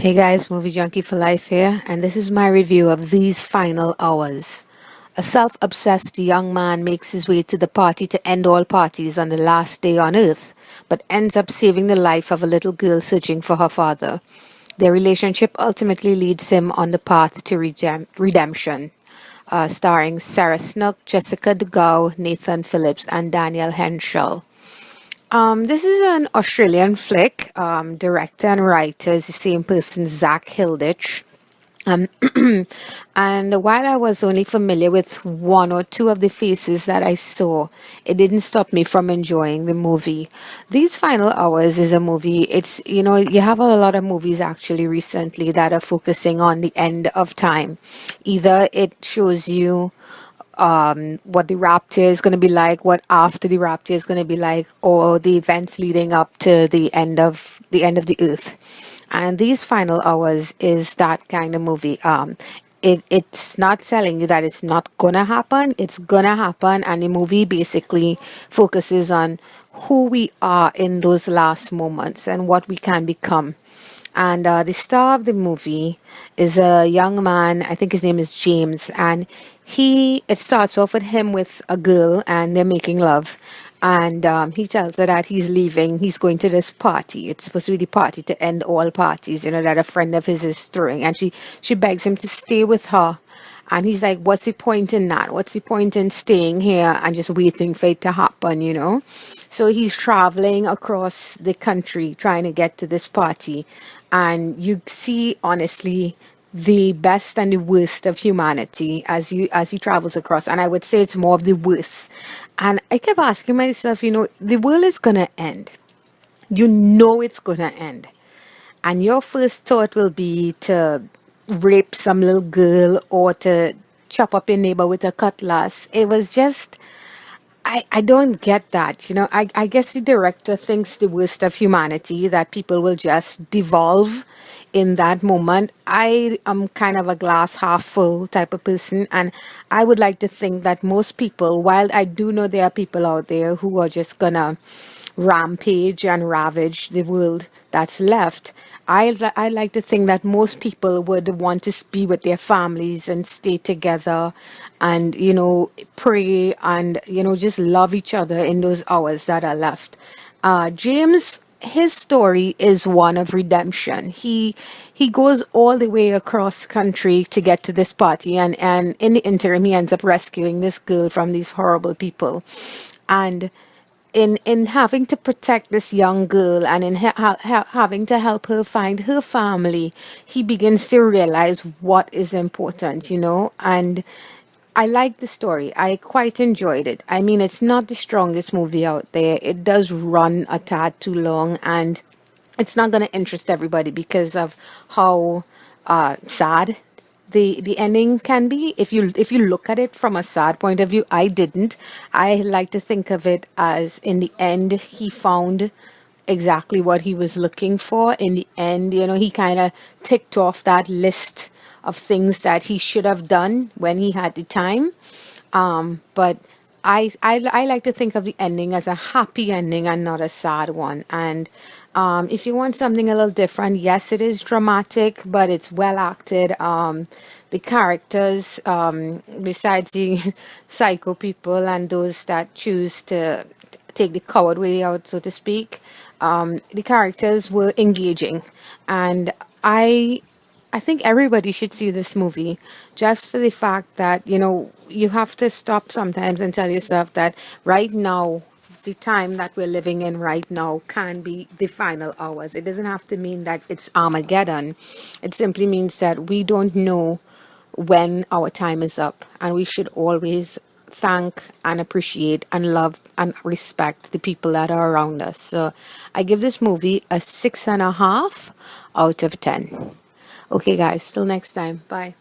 Hey guys, Movie Junkie for Life here, and this is my review of These Final Hours. A self obsessed young man makes his way to the party to end all parties on the last day on Earth, but ends up saving the life of a little girl searching for her father. Their relationship ultimately leads him on the path to redemption. Starring Sarah Snook, Jessica Dugal, Nathan Phillips, and Daniel Henschel. This is an Australian flick. Director and writer is the same person, Zach Hilditch. Um, and while I was only familiar with one or two of the faces that I saw, it didn't stop me from enjoying the movie. These Final Hours is a movie. You have a lot of movies actually recently that are focusing on the end of time. Either it shows you what the rapture is going to be like, what after the rapture is going to be like, or the events leading up to the end of the earth. And These Final Hours is that kind of movie. It's not telling you that it's not gonna happen. It's gonna happen, and the movie basically focuses on who we are in those last moments and what we can become. And The star of the movie is a young man. I think his name is James, and it starts off with him with a girl, and they're making love. And he tells her that he's leaving. He's going to this party. It's supposed to be the party to end all parties, that a friend of his is throwing. And she begs him to stay with her. And he's like, what's the point in that? What's the point in staying here and just waiting for it to happen? So he's traveling across the country trying to get to this party. And you see, honestly, the best and the worst of humanity as he travels across. And I would say it's more of the worst. And I kept asking myself, the world is gonna end. You know it's gonna end. And your first thought will be to rape some little girl or to chop up your neighbor with a cutlass. It was just, I don't get that. I guess the director thinks the worst of humanity, that people will just devolve in that moment. I am kind of a glass half full type of person, and I would like to think that most people, while I do know there are people out there who are just gonna rampage and ravage the world that's left, I like to think that most people would want to be with their families and stay together and, pray and, just love each other in those hours that are left. James, his story is one of redemption. He goes all the way across country to get to this party, and in the interim he ends up rescuing this girl from these horrible people. And in having to protect this young girl and in having to help her find her family, he begins to realize what is important. And I like the story. I quite enjoyed it. I mean, it's not the strongest movie out there. It does run a tad too long, and it's not going to interest everybody because of how sad the ending can be. If you look at it from a sad point of view, I didn't. I like to think of it as, in the end, he found exactly what he was looking for. In the end, he kind of ticked off that list of things that he should have done when he had the time. But I like to think of the ending as a happy ending and not a sad one. And if you want something a little different, yes, it is dramatic, but it's well acted. The characters, besides the psycho people and those that choose to take the coward way out, so to speak, the characters were engaging. And I think everybody should see this movie, just for the fact that, you have to stop sometimes and tell yourself that right now, the time that we're living in right now can be the final hours. It doesn't have to mean that it's Armageddon. It simply means that we don't know when our time is up, and we should always thank and appreciate and love and respect the people that are around us. So I give this movie a 6.5 out of 10. Okay, guys, till next time. Bye.